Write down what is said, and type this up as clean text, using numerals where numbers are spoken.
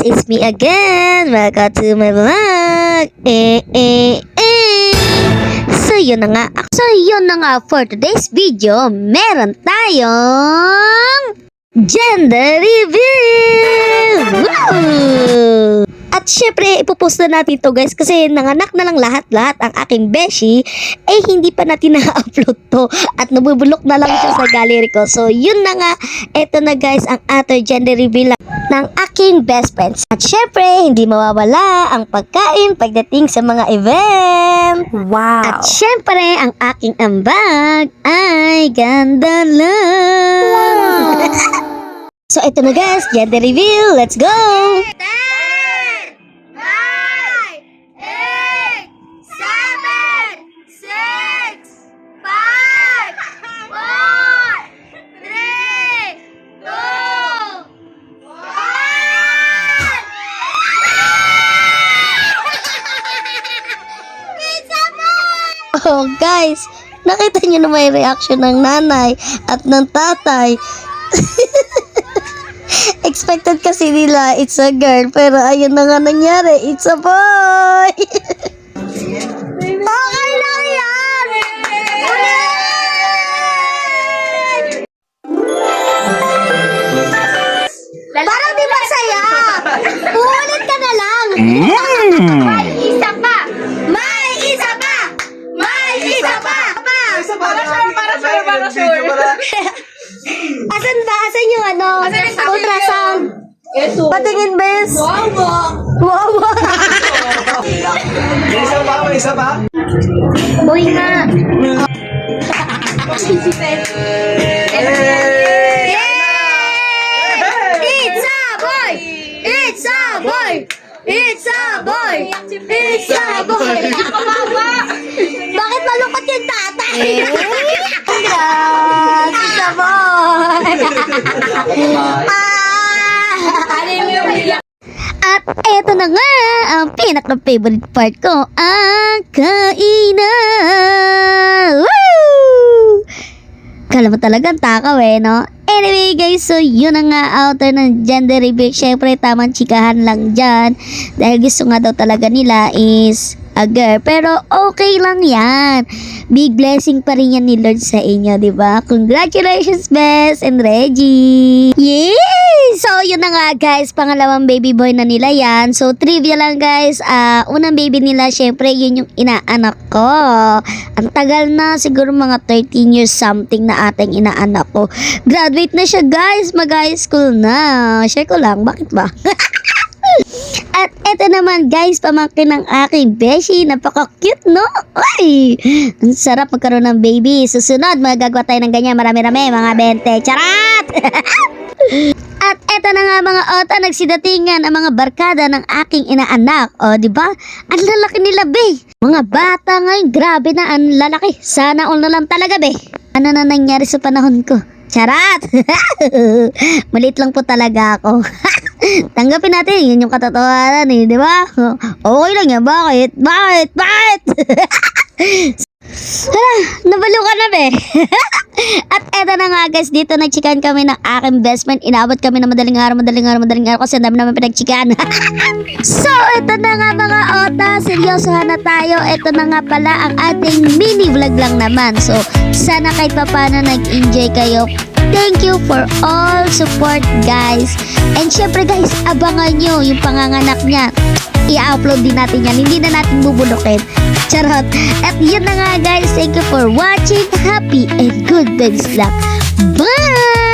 it's me again. Welcome to my vlog. So yun na nga for today's video, meron tayong gender reveal! Wow! At syempre, ipopost na natin to guys kasi nanganak na lang lahat-lahat ang aking beshi, hindi pa natin na-upload to at nabubulok na lang siya sa gallery ko. So yun na nga, eto na guys ang ating gender reveal ng aking best friends. At syempre, hindi mawawala ang pagkain pagdating sa mga event. Wow! At syempre, ang aking ambag ay ganda lang. Wow. So ito na guys, gender reveal. Let's go! 10, 9, 8, 7, 6, 5, 4, 3, 2, 1. Oh guys, nakita niyo naman yung reaction ng nanay at ng tatay. Expected kasi nila it's a girl, pero ayun na nga nangyari, it's a boy. Okay lang yan. Parang di ba saya? Uulit ka na lang. May isa pa! May isa pa! May isa pa! Para sure. Asan ba? Asan yung ano? Asan yung Ultrasound? Patingin, bes. Wow. May isa pa? Boy nga. It's a boy! It's a boy! It's a boy! It's a boy! Bakit malungkot yung tatay? Congrats! It's a boy! At eto na nga ang pinaka-favorite part ko, ang kainan! Woo! Kala mo talagang takaw no? Anyway guys, so yun na nga author ng gender reveal. Syempre tamang chikahan lang dyan dahil gusto nga daw talaga nila is a girl, pero okay lang yan. Big blessing pa rin yan ni Lord sa inyo, di ba? Congratulations, Bess and Reggie! Yay! So, yun na nga guys, pangalawang baby boy na nila yan. So, trivia lang guys, unang baby nila, syempre, yun yung inaanak ko. Ang tagal na, siguro mga 13 years something na ating inaanak ko. Graduate na siya guys, mag-high school na. Share ko lang, bakit ba? At eto naman guys, pamangkin ng aking beshi. Napaka-cute, no? Ay! Ang sarap magkaroon ng baby. Susunod, magagawa tayo ng ganyan. Marami-rami, mga 20. Charat! At eto na nga mga ota, nagsidatingan ang mga barkada ng aking inaanak. O, di ba? Ang lalaki nila, be. Mga bata ngayon, grabe na ang lalaki. Sana all na lang talaga, be. Ano na nangyari sa panahon ko? Charat! Malit lang po talaga ako. Tanggapin natin, yun yung katotohanan di ba? Okay lang yan, bakit? Hala, nabalo ka na be. At eto na nga guys, dito nagchikan kami ng aking best friend. Inabot kami ng madaling araw kasi ang dami namin pinagchikan. So, eto na nga mga ota, seryosohan na tayo. Eto na nga pala ang ating mini vlog lang naman. So, sana kahit papano nag-enjoy kayo. Thank you for all support guys. And syempre guys, abangan nyo yung panganganak niya. I-upload din natin yan. Hindi na natin bubulukin. Charot. At yun na nga guys. Thank you for watching. Happy and good vibes lang. Bye!